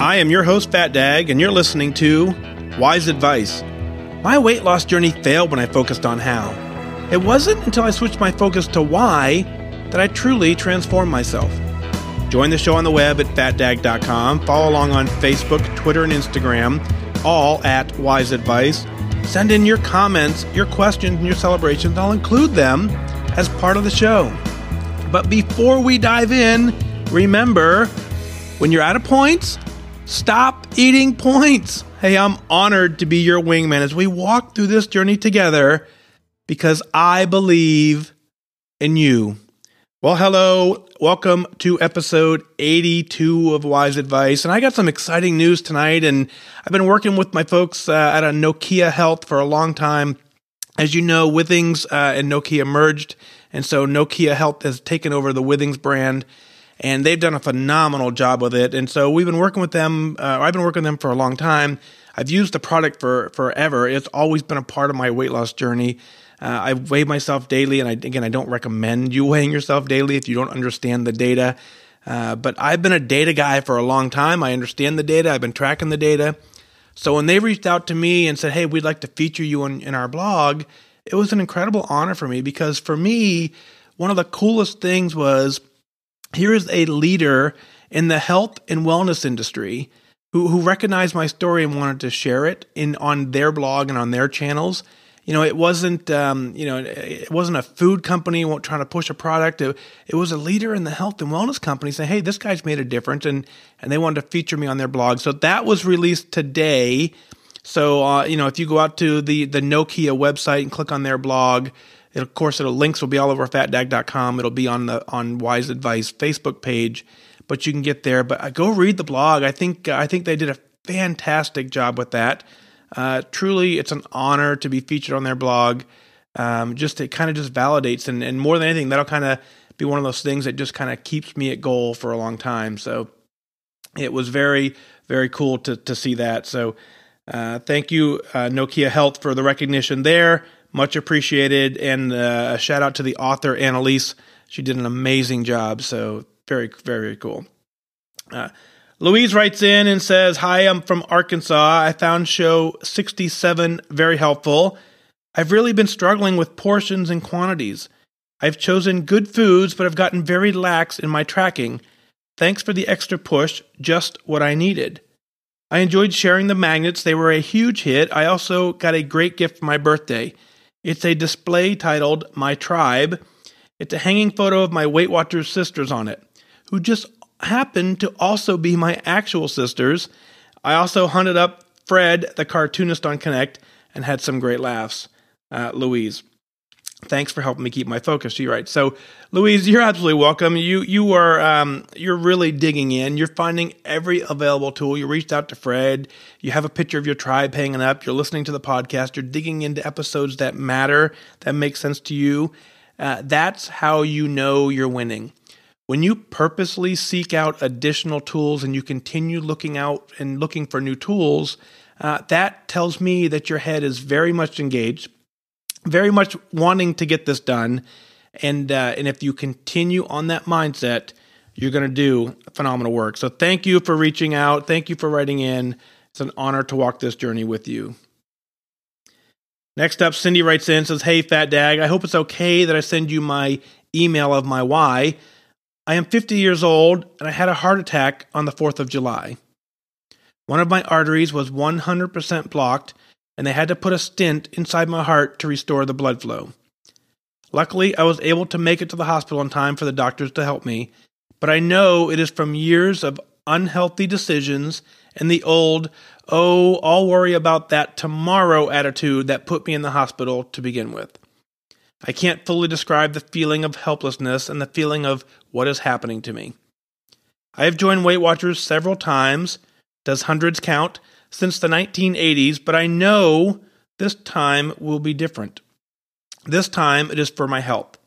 I am your host, FatDag, and you're listening to Wise Advice. My weight loss journey failed when I focused on how. It wasn't until I switched my focus to why that I truly transformed myself. Join the show on the web at FatDag.com. Follow along on Facebook, Twitter, and Instagram, all at Wise Advice. Send in your comments, your questions, and your celebrations. I'll include them as part of the show. But before we dive in, remember, when you're out of points, stop eating points. Hey, I'm honored to be your wingman as we walk through this journey together because I believe in you. Well, hello. Welcome to episode 82 of Wise Advice. And I got some exciting news tonight. And I've been working with my folks at a Nokia Health for a long time. As you know, Withings and Nokia merged. And so Nokia Health has taken over the Withings brand. And they've done a phenomenal job with it. And so we've been working with them. I've been working with them for a long time. I've used the product for forever. It's always been a part of my weight loss journey. I weigh myself daily. And I don't recommend you weighing yourself daily if you don't understand the data. But I've been a data guy for a long time. I understand the data. I've been tracking the data. So when they reached out to me and said, hey, we'd like to feature you in our blog, it was an incredible honor for me because for me, one of the coolest things was here is a leader in the health and wellness industry who recognized my story and wanted to share it on their blog and on their channels. You know, it wasn't it wasn't a food company trying to push a product. It was a leader in the health and wellness company saying, "Hey, this guy's made a difference," and they wanted to feature me on their blog. So that was released today. So if you go out to the Nokia website and click on their blog. Links will be all over FatDag.com. It'll be on Wise Advice Facebook page, but you can get there. But go read the blog. I think they did a fantastic job with that. Truly, it's an honor to be featured on their blog. It kind of just validates, and more than anything, that'll kind of be one of those things that just kind of keeps me at goal for a long time. So it was very, very cool to see that. So thank you, Nokia Health, for the recognition there. Much appreciated, and a shout out to the author, Annalise. She did an amazing job, so very, very cool. Louise writes in and says, hi, I'm from Arkansas. I found show 67 very helpful. I've really been struggling with portions and quantities. I've chosen good foods, but I've gotten very lax in my tracking. Thanks for the extra push, just what I needed. I enjoyed sharing the magnets. They were a huge hit. I also got a great gift for my birthday. It's a display titled My Tribe. It's a hanging photo of my Weight Watchers sisters on it, who just happen to also be my actual sisters. I also hunted up Fred, the cartoonist on Connect, and had some great laughs. Louise, thanks for helping me keep my focus. She writes. So, Louise, you're absolutely welcome. You're really digging in. You're finding every available tool. You reached out to Fred. You have a picture of your tribe hanging up. You're listening to the podcast. You're digging into episodes that matter, that make sense to you. That's how you know you're winning. When you purposely seek out additional tools and you continue looking out and looking for new tools, that tells me that your head is very much engaged, very much wanting to get this done. And if you continue on that mindset, you're going to do phenomenal work. So thank you for reaching out. Thank you for writing in. It's an honor to walk this journey with you. Next up, Cindy writes in and says, hey, FatDag, I hope it's okay that I send you my email of my why. I am 50 years old and I had a heart attack on the 4th of July. One of my arteries was 100% blocked and they had to put a stent inside my heart to restore the blood flow. Luckily, I was able to make it to the hospital in time for the doctors to help me, but I know it is from years of unhealthy decisions and the old, I'll worry about that tomorrow attitude that put me in the hospital to begin with. I can't fully describe the feeling of helplessness and the feeling of what is happening to me. I have joined Weight Watchers several times, does hundreds count, since the 1980s, but I know this time will be different. This time it is for my health.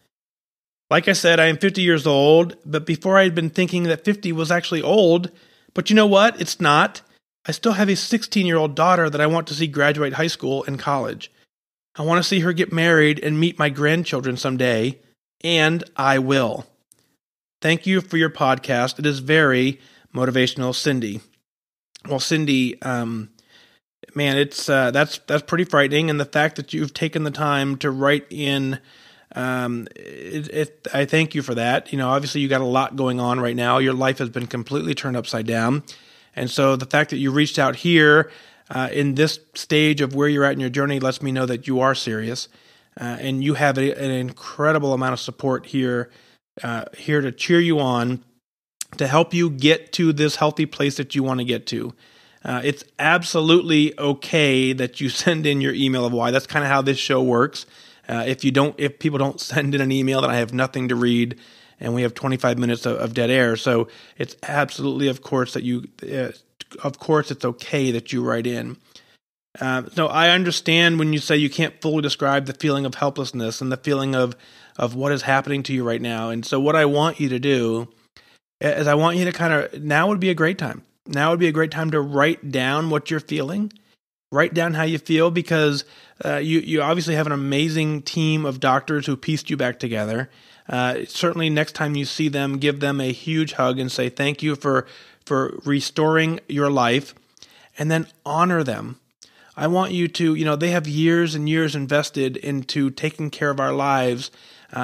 Like I said, I am 50 years old, but before I had been thinking that 50 was actually old, but you know what? It's not. I still have a 16-year-old daughter that I want to see graduate high school and college. I want to see her get married and meet my grandchildren someday, and I will. Thank you for your podcast. It is very motivational, Cindy. Well, Cindy, man, it's that's pretty frightening, and the fact that you've taken the time to write in, I thank you for that. Obviously, you got a lot going on right now. Your life has been completely turned upside down, and so the fact that you reached out here in this stage of where you're at in your journey lets me know that you are serious, and you have an incredible amount of support here, here to cheer you on, to help you get to this healthy place that you want to get to. It's absolutely okay that you send in your email of why. That's kind of how this show works. If people don't send in an email, then I have nothing to read, and we have 25 minutes of dead air. So it's absolutely, of course, it's okay that you write in. So I understand when you say you can't fully describe the feeling of helplessness and the feeling of what is happening to you right now. And so what I want you to do is I want you to now would be a great time. Now would be a great time to write down what you're feeling. Write down how you feel, because you obviously have an amazing team of doctors who pieced you back together. Certainly next time you see them, give them a huge hug and say thank you for restoring your life, and then honor them. I want you to, they have years and years invested into taking care of our lives.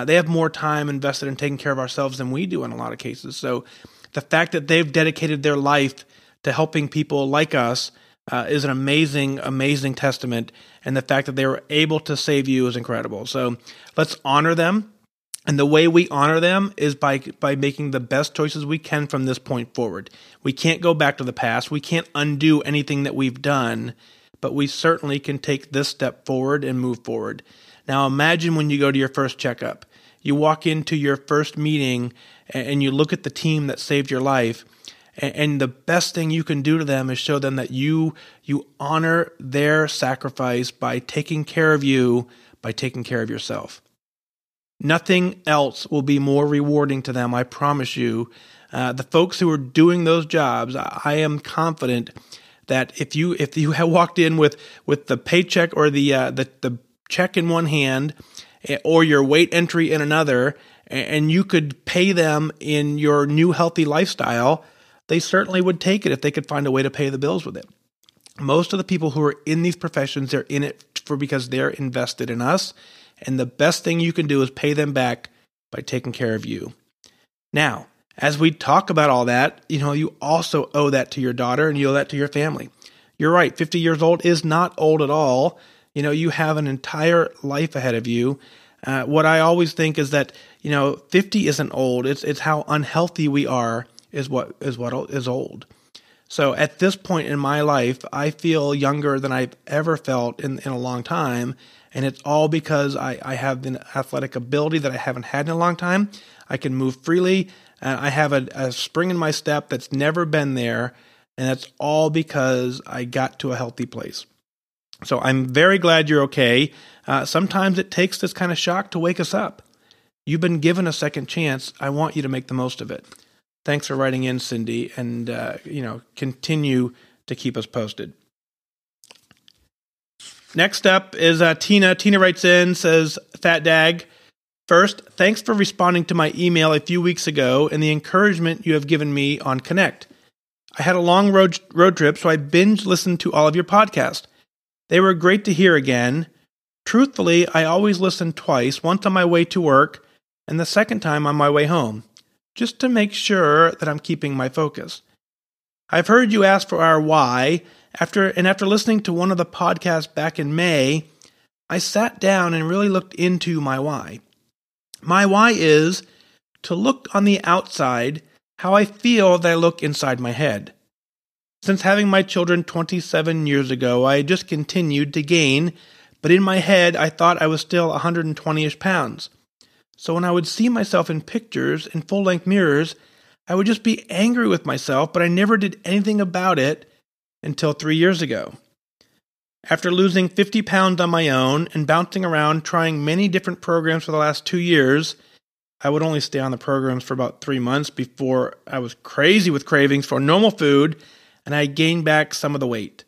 They have more time invested in taking care of ourselves than we do in a lot of cases. So the fact that they've dedicated their life to helping people like us is an amazing, amazing testament. And the fact that they were able to save you is incredible. So let's honor them. And the way we honor them is by making the best choices we can from this point forward. We can't go back to the past. We can't undo anything that we've done, but we certainly can take this step forward and move forward. Now imagine when you go to your first checkup. You walk into your first meeting and you look at the team that saved your life, and the best thing you can do to them is show them that you honor their sacrifice by taking care of you, by taking care of yourself. Nothing else will be more rewarding to them, I promise you. The folks who are doing those jobs, I am confident that if you have walked in with the paycheck or the check in one hand, or your weight entry in another, and you could pay them in your new healthy lifestyle, they certainly would take it if they could find a way to pay the bills with it. Most of the people who are in these professions, they're in it because they're invested in us, and the best thing you can do is pay them back by taking care of you. Now, as we talk about all that, you also owe that to your daughter, and you owe that to your family. You're right, 50 years old is not old at all. You have an entire life ahead of you. What I always think is that, 50 isn't old. It's how unhealthy we are is what is old. So at this point in my life, I feel younger than I've ever felt in a long time. And it's all because I have the athletic ability that I haven't had in a long time. I can move freely. I have a spring in my step that's never been there. And that's all because I got to a healthy place. So I'm very glad you're okay. Sometimes it takes this kind of shock to wake us up. You've been given a second chance. I want you to make the most of it. Thanks for writing in, Cindy, and continue to keep us posted. Next up is Tina. Tina writes in, says, FatDag, first, thanks for responding to my email a few weeks ago and the encouragement you have given me on Connect. I had a long road trip, so I binge listened to all of your podcasts. They were great to hear again. Truthfully, I always listen twice, once on my way to work and the second time on my way home, just to make sure that I'm keeping my focus. I've heard you ask for our why. After listening to one of the podcasts back in May, I sat down and really looked into my why. My why is to look on the outside how I feel that I look inside my head. Since having my children 27 years ago, I just continued to gain, but in my head, I thought I was still 120-ish pounds. So when I would see myself in pictures in full-length mirrors, I would just be angry with myself, but I never did anything about it until 3 years ago. After losing 50 pounds on my own and bouncing around trying many different programs for the last 2 years, I would only stay on the programs for about 3 months before I was crazy with cravings for normal food, and I gained back some of the weight.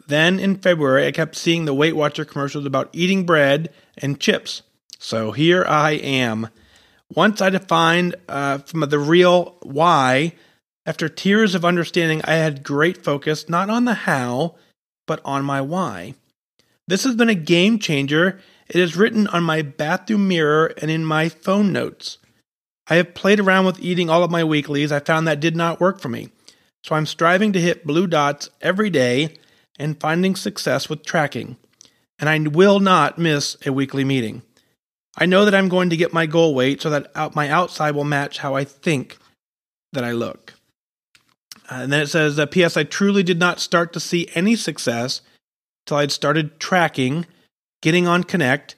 Then in February, I kept seeing the Weight Watcher commercials about eating bread and chips. So here I am. Once I defined from the real why, After tears of understanding, I had great focus not on the how, but on my why. This has been a game changer. It is written on my bathroom mirror and in my phone notes. I have played around with eating all of my weeklies. I found that did not work for me. So I'm striving to hit blue dots every day and finding success with tracking. And I will not miss a weekly meeting. I know that I'm going to get my goal weight so that my outside will match how I think that I look. And then it says, P.S. I truly did not start to see any success till I'd started tracking, getting on Connect,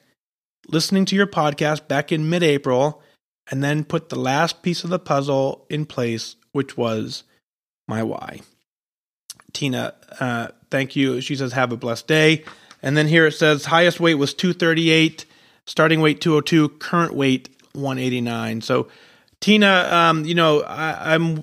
listening to your podcast back in mid-April, and then put the last piece of the puzzle in place, which was my why. Tina, thank you. She says, have a blessed day. And then here it says, highest weight was 238, starting weight 202, current weight 189. So Tina, I'm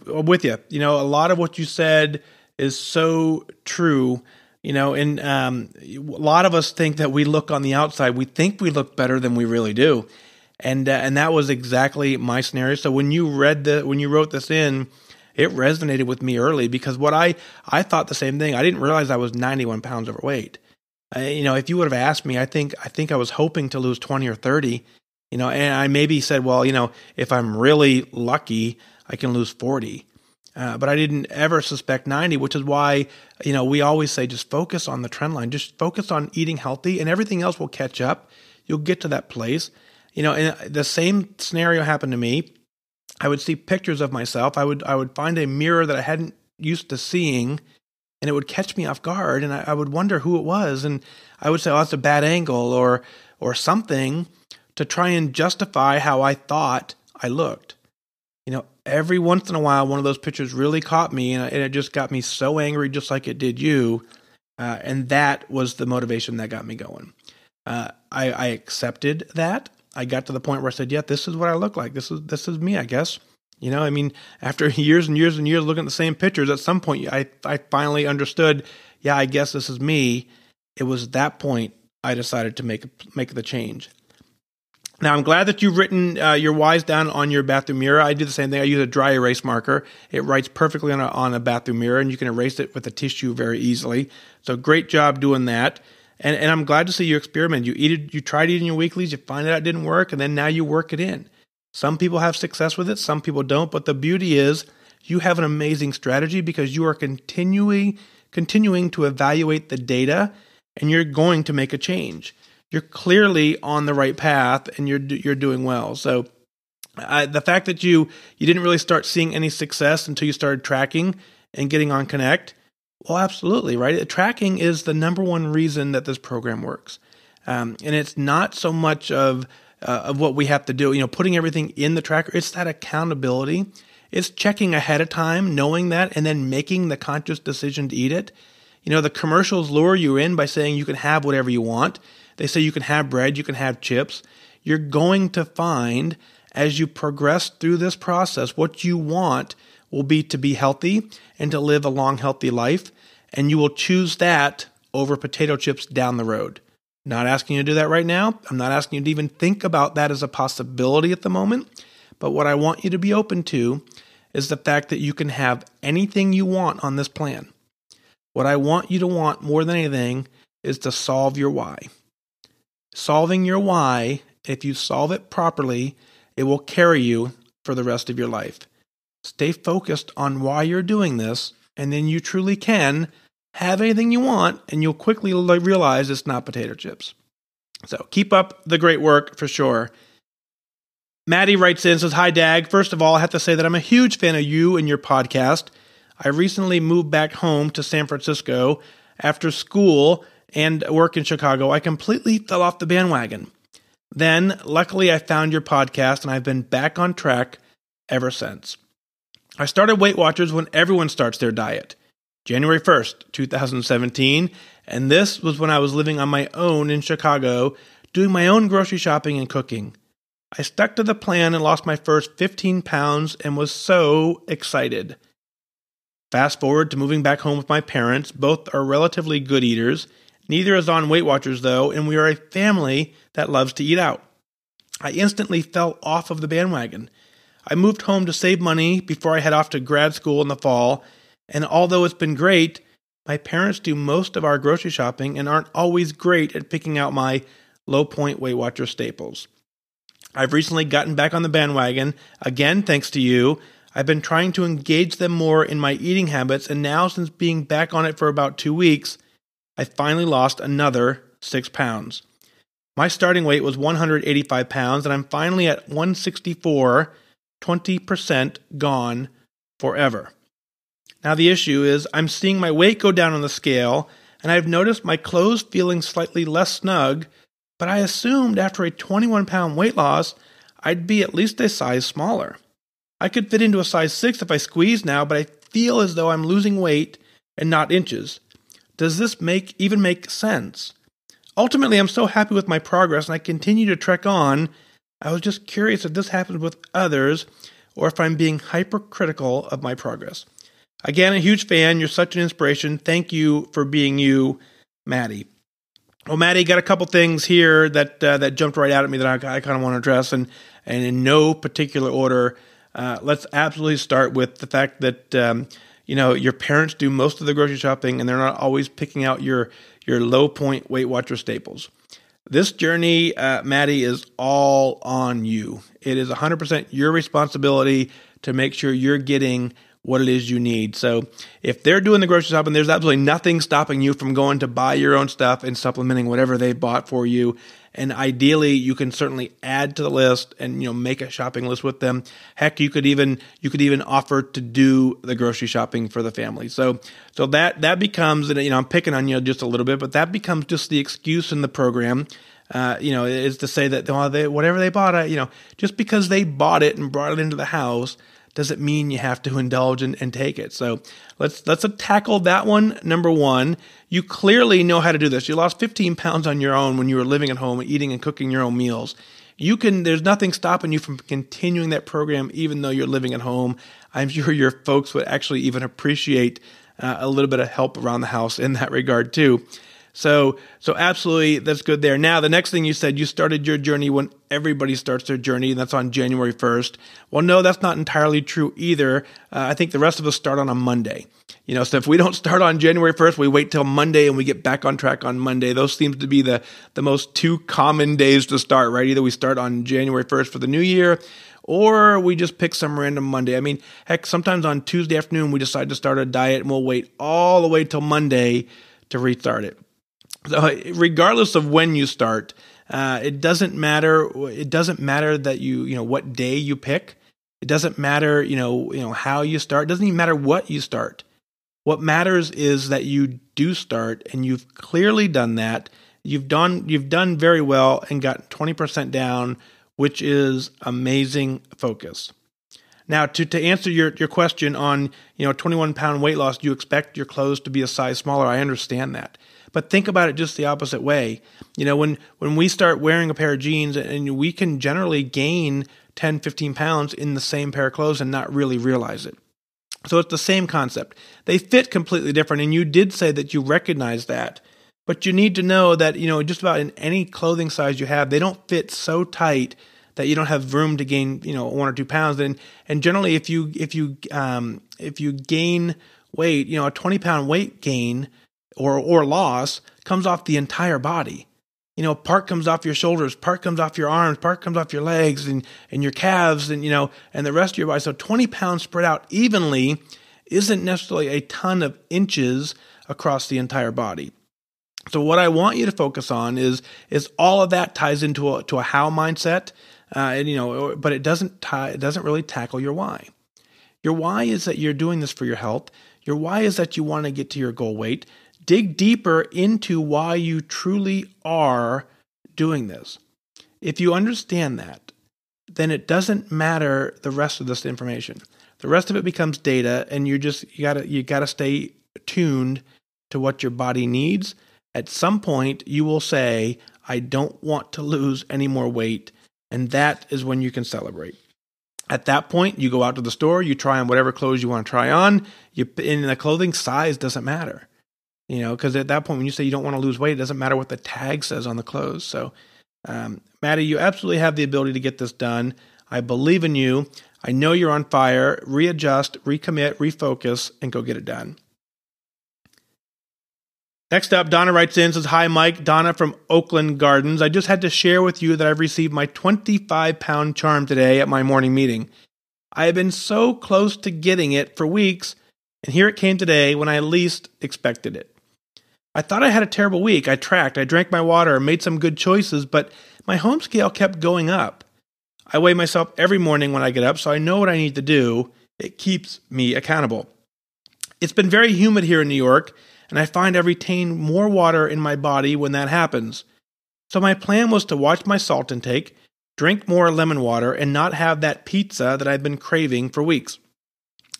with you. A lot of what you said is so true. And a lot of us think that we look on the outside. We think we look better than we really do. And that was exactly my scenario. So when you wrote this in, it resonated with me early because what I thought the same thing. I didn't realize I was 91 pounds overweight. If you would have asked me, I think I was hoping to lose 20 or 30, and I maybe said, well, if I'm really lucky, I can lose 40. But I didn't ever suspect 90, which is why, we always say just focus on the trend line. Just focus on eating healthy and everything else will catch up. You'll get to that place. And the same scenario happened to me. I would see pictures of myself. I would find a mirror that I hadn't used to seeing, and it would catch me off guard, and I would wonder who it was. And I would say, oh, that's a bad angle or something to try and justify how I thought I looked. Every once in a while, one of those pictures really caught me, and it just got me so angry, just like it did you. And that was the motivation that got me going. I accepted that. I got to the point where I said, yeah, this is what I look like. This is me, I guess. After years and years and years looking at the same pictures, at some point, I finally understood, yeah, I guess this is me. It was that point I decided to make the change. Now, I'm glad that you've written your whys down on your bathroom mirror. I do the same thing. I use a dry erase marker. It writes perfectly on a bathroom mirror, and you can erase it with a tissue very easily. So great job doing that. And I'm glad to see you experiment. You tried eating your weeklies, you find out it didn't work, and then now you work it in. Some people have success with it, some people don't, but the beauty is you have an amazing strategy because you are continuing to evaluate the data, and you're going to make a change. You're clearly on the right path, and you're doing well. So the fact that you didn't really start seeing any success until you started tracking and getting on Connect, well, absolutely, right? Tracking is the number one reason that this program works. And it's not so much of what we have to do, putting everything in the tracker. It's that accountability. It's checking ahead of time, knowing that, and then making the conscious decision to eat it. The commercials lure you in by saying you can have whatever you want. They say you can have bread, you can have chips. You're going to find as you progress through this process, what you want will be to be healthy and to live a long, healthy life. And you will choose that over potato chips down the road. Not asking you to do that right now. I'm not asking you to even think about that as a possibility at the moment. But what I want you to be open to is the fact that you can have anything you want on this plan. What I want you to want more than anything is to solve your why. Solving your why, if you solve it properly, it will carry you for the rest of your life. Stay focused on why you're doing this, and then you truly can have anything you want, and you'll quickly realize it's not potato chips. So keep up the great work for sure. Madi writes in, says, hi, Dag. First of all, I have to say that I'm a huge fan of you and your podcast. I recently moved back home to San Francisco after school and work in Chicago. I completely fell off the bandwagon. Then, luckily, I found your podcast, and I've been back on track ever since. I started Weight Watchers when everyone starts their diet, January 1st, 2017, and this was when I was living on my own in Chicago, doing my own grocery shopping and cooking. I stuck to the plan and lost my first 15 pounds and was so excited. Fast forward to moving back home with my parents. Both are relatively good eaters. Neither is on Weight Watchers, though, and we are a family that loves to eat out. I instantly fell off of the bandwagon. I moved home to save money before I head off to grad school in the fall, and although it's been great, my parents do most of our grocery shopping and aren't always great at picking out my low point Weight Watcher staples. I've recently gotten back on the bandwagon, again thanks to you. I've been trying to engage them more in my eating habits, and now since being back on it for about 2 weeks, I finally lost another 6 pounds. My starting weight was 185 pounds, and I'm finally at 164, 20% gone forever. Now the issue is I'm seeing my weight go down on the scale, and I've noticed my clothes feeling slightly less snug, but I assumed after a 21-pound weight loss, I'd be at least a size smaller. I could fit into a size 6 if I squeeze now, but I feel as though I'm losing weight and not inches. Does this even make sense? Ultimately, I'm so happy with my progress, and I continue to trek on. I was just curious if this happens with others, or if I'm being hypercritical of my progress. Again, a huge fan. You're such an inspiration. Thank you for being you, Madi. Well, Madi, got a couple things here that jumped right out at me that I kind of want to address, and in no particular order. Let's absolutely start with the fact that your parents do most of the grocery shopping, and they're not always picking out your low point Weight Watcher staples. This journey, Madi, is all on you. It is 100% your responsibility to make sure you're getting what it is you need. So if they're doing the grocery shopping, there's absolutely nothing stopping you from going to buy your own stuff and supplementing whatever they bought for you. And ideally, you can certainly add to the list and make a shopping list with them. Heck, you could even offer to do the grocery shopping for the family. So that becomes, I'm picking on you just a little bit, but that becomes just the excuse in the program. Is to say that whatever they bought, just because they bought it and brought it into the house doesn't mean you have to indulge and take it. So let's tackle that one. Number one, you clearly know how to do this. You lost 15 pounds on your own when you were living at home, eating and cooking your own meals. There's nothing stopping you from continuing that program, even though you're living at home. I'm sure your folks would actually even appreciate a little bit of help around the house in that regard too. So absolutely, that's good there. Now, the next thing you said, you started your journey when everybody starts their journey, and that's on January 1st. Well, no, that's not entirely true either. I think the rest of us start on a Monday. So if we don't start on January 1st, we wait till Monday and we get back on track on Monday. Those seem to be the most two common days to start, right? Either we start on January 1st for the new year, or we just pick some random Monday. I mean, heck, sometimes on Tuesday afternoon, we decide to start a diet and we'll wait all the way till Monday to restart it. So regardless of when you start, it doesn't matter. It doesn't matter that what day you pick. It doesn't matter, how you start. It doesn't even matter what you start. What matters is that you do start, and you've clearly done that. You've done very well and got 20% down, which is amazing focus. Now, to answer your question on 21-pound weight loss, do you expect your clothes to be a size smaller? I understand that. But think about it just the opposite way. When we start wearing a pair of jeans, and we can generally gain 10, 15 pounds in the same pair of clothes and not really realize it. So it's the same concept. They fit completely different, and you did say that you recognize that. But you need to know that, just about in any clothing size you have, they don't fit so tight that you don't have room to gain, 1 or 2 pounds. And generally, if you gain weight, a 20-pound weight gain or loss comes off the entire body. Part comes off your shoulders, part comes off your arms, part comes off your legs and your calves and the rest of your body. So 20 pounds spread out evenly isn't necessarily a ton of inches across the entire body. So what I want you to focus on is all of that ties into a how mindset, but it doesn't really tackle your why. Your why is that you're doing this for your health. Your why is that you want to get to your goal weight. Dig deeper into why you truly are doing this. If you understand that, then it doesn't matter the rest of this information. The rest of it becomes data, and you gotta stay tuned to what your body needs. At some point, you will say, "I don't want to lose any more weight," and that is when you can celebrate. At that point, you go out to the store, you try on whatever clothes you want to try on. In the clothing, size doesn't matter. Because at that point, when you say you don't want to lose weight, it doesn't matter what the tag says on the clothes. So, Madi, you absolutely have the ability to get this done. I believe in you. I know you're on fire. Readjust, recommit, refocus, and go get it done. Next up, Donna writes in, says, "Hi, Mike. Donna from Oakland Gardens. I just had to share with you that I've received my 25-pound charm today at my morning meeting. I have been so close to getting it for weeks, and here it came today when I least expected it. I thought I had a terrible week. I tracked, I drank my water, made some good choices, but my home scale kept going up. I weigh myself every morning when I get up, so I know what I need to do. It keeps me accountable. It's been very humid here in New York, and I find I retain more water in my body when that happens. So my plan was to watch my salt intake, drink more lemon water, and not have that pizza that I've been craving for weeks.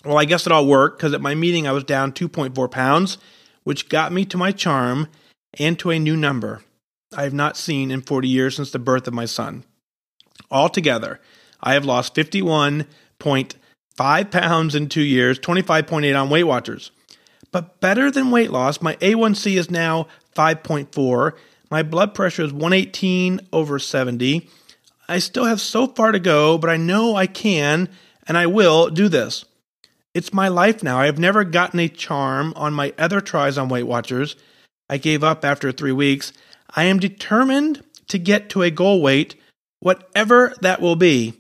Well, I guess it all worked, because at my meeting I was down 2.4 pounds, which got me to my charm and to a new number I have not seen in 40 years since the birth of my son. Altogether, I have lost 51.5 pounds in 2 years, 25.8 on Weight Watchers. But better than weight loss, my A1C is now 5.4, my blood pressure is 118/70. I still have so far to go, but I know I can and I will do this. It's my life now. I have never gotten a charm on my other tries on Weight Watchers. I gave up after 3 weeks. I am determined to get to a goal weight, whatever that will be.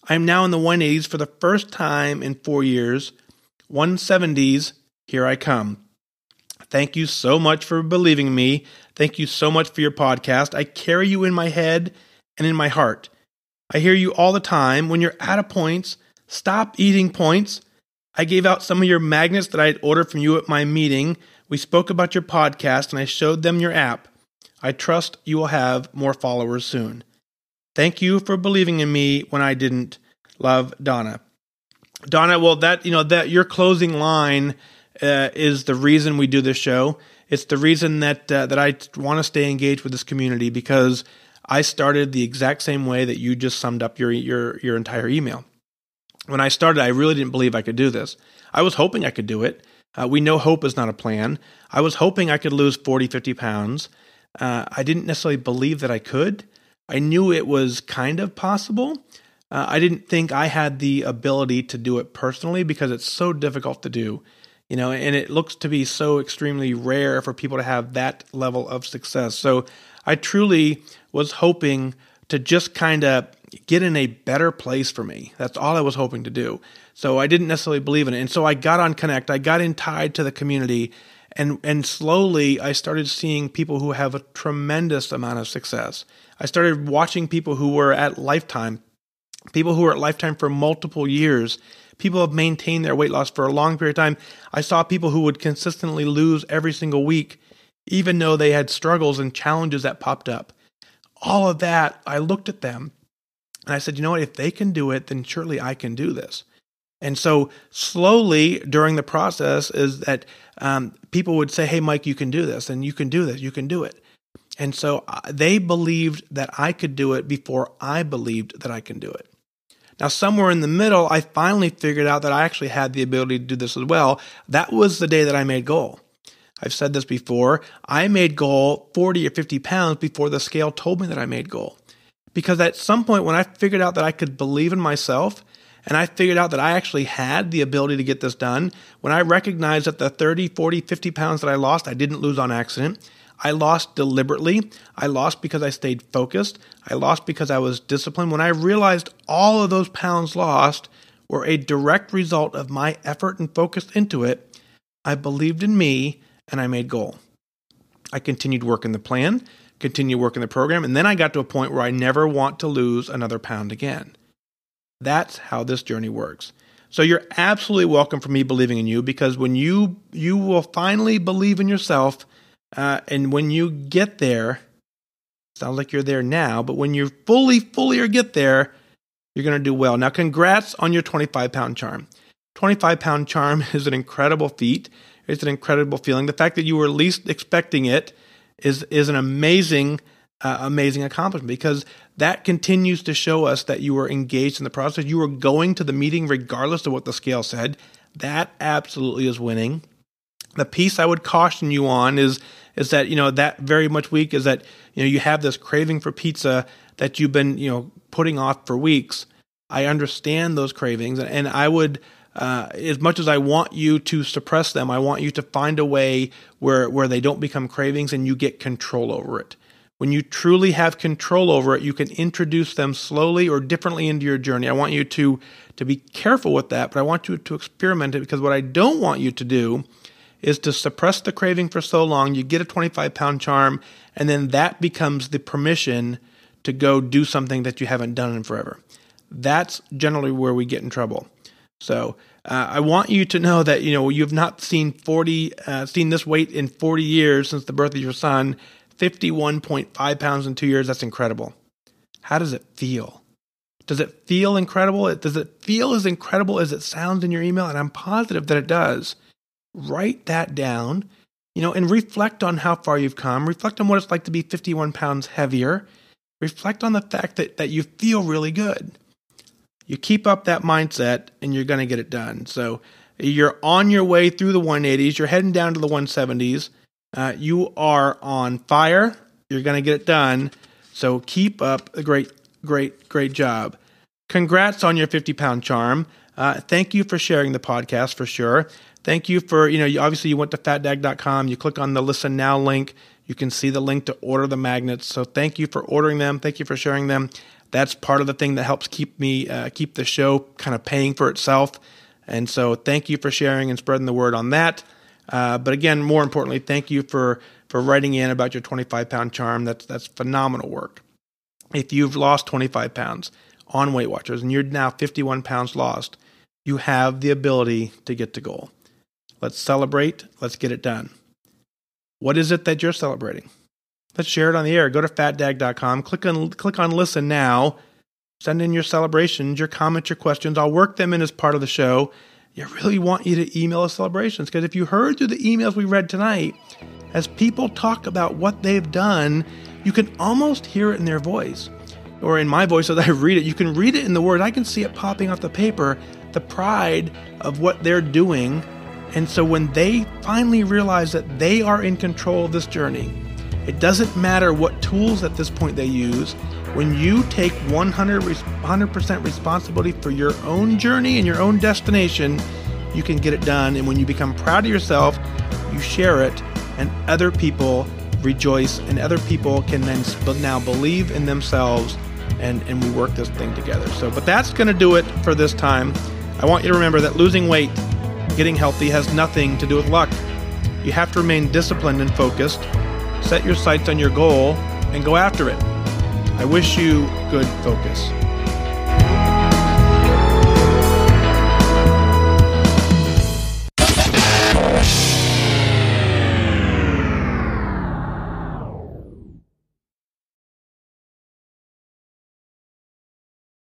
I am now in the 180s for the first time in 4 years. 170s, here I come. Thank you so much for believing in me. Thank you so much for your podcast. I carry you in my head and in my heart. I hear you all the time. When you're out of points, stop eating points. I gave out some of your magnets that I had ordered from you at my meeting. We spoke about your podcast and I showed them your app. I trust you will have more followers soon. Thank you for believing in me when I didn't. Love, Donna." Donna, well, that your closing line is the reason we do this show. It's the reason that I want to stay engaged with this community, because I started the exact same way that you just summed up your entire email. When I started, I really didn't believe I could do this. I was hoping I could do it. We know hope is not a plan. I was hoping I could lose 40, 50 pounds. I didn't necessarily believe that I could. I knew it was kind of possible. I didn't think I had the ability to do it personally, because it's so difficult to do, and it looks to be so extremely rare for people to have that level of success. So I truly was hoping to just kind of get in a better place for me. That's all I was hoping to do. So I didn't necessarily believe in it. And so I got on Connect. I got in tied to the community. And slowly I started seeing people who have a tremendous amount of success. I started watching people who were at Lifetime, people who were at Lifetime for multiple years. People have maintained their weight loss for a long period of time. I saw people who would consistently lose every single week, even though they had struggles and challenges that popped up. All of that, I looked at them and I said, you know what, if they can do it, then surely I can do this. And so slowly during the process is that people would say, hey, Mike, you can do this, and you can do this, you can do it. And so they believed that I could do it before I believed that I can do it. Now, somewhere in the middle, I finally figured out that I actually had the ability to do this as well. That was the day that I made goal. I've said this before. I made goal 40 or 50 pounds before the scale told me that I made goal. Because at some point when I figured out that I could believe in myself, and I figured out that I actually had the ability to get this done, when I recognized that the 30, 40, 50 pounds that I lost, I didn't lose on accident. I lost deliberately. I lost because I stayed focused. I lost because I was disciplined. When I realized all of those pounds lost were a direct result of my effort and focus into it, I believed in me and I made goal. I continued working the plan, continued working the program, and then I got to a point where I never want to lose another pound again. That's how this journey works. So you're absolutely welcome for me believing in you, because when you will finally believe in yourself, and when you get there, sounds like you're there now, but when you fully or get there, you're going to do well. Now, congrats on your 25-pound charm. 25-pound charm is an incredible feat. It's an incredible feeling. The fact that you were least expecting it is an amazing accomplishment, because that continues to show us that you were engaged in the process. You were going to the meeting regardless of what the scale said. That absolutely is winning. The piece I would caution you on is that, that very much week is that, you have this craving for pizza that you've been, putting off for weeks. I understand those cravings, and I would, as much as I want you to suppress them, I want you to find a way where they don't become cravings and you get control over it. When you truly have control over it, you can introduce them slowly or differently into your journey. I want you to be careful with that, but I want you to experiment it, because what I don't want you to do is to suppress the craving for so long, you get a 25-pound charm, and then that becomes the permission to go do something that you haven't done in forever. That's generally where we get in trouble. So I want you to know that you've not seen this weight in 40 years since the birth of your son. 51.5 pounds in 2 years. That's incredible. How does it feel? Does it feel incredible? Does it feel as incredible as it sounds in your email? And I'm positive that it does. Write that down, and reflect on how far you've come. Reflect on what it's like to be 51 pounds heavier. Reflect on the fact that you feel really good. You keep up that mindset and you're going to get it done. So you're on your way through the 180s. You're heading down to the 170s. You are on fire. You're going to get it done. So keep up a great job. Congrats on your 50-pound charm. Thank you for sharing the podcast for sure. Thank you for, obviously you went to fatdag.com. You click on the Listen Now link. You can see the link to order the magnets. So thank you for ordering them. Thank you for sharing them. That's part of the thing that helps keep the show kind of paying for itself. And so thank you for sharing and spreading the word on that. But again, more importantly, thank you for writing in about your 25-pound charm. That's phenomenal work. If you've lost 25 pounds on Weight Watchers and you're now 51 pounds lost, you have the ability to get to goal. Let's celebrate. Let's get it done. What is it that you're celebrating? Let's share it on the air. Go to fatdag.com. Click on Listen Now. Send in your celebrations, your comments, your questions. I'll work them in as part of the show. I really want you to email us celebrations, because if you heard through the emails we read tonight, as people talk about what they've done, you can almost hear it in their voice, or in my voice as I read it. You can read it in the words. I can see it popping off the paper, the pride of what they're doing. And so when they finally realize that they are in control of this journey, it doesn't matter what tools at this point they use. When you take 100% responsibility for your own journey and your own destination, you can get it done. And when you become proud of yourself, you share it, and other people rejoice, and other people can then now believe in themselves, and we work this thing together. But that's going to do it for this time. I want you to remember that losing weight, getting healthy, has nothing to do with luck. You have to remain disciplined and focused. Set your sights on your goal and go after it. I wish you good focus.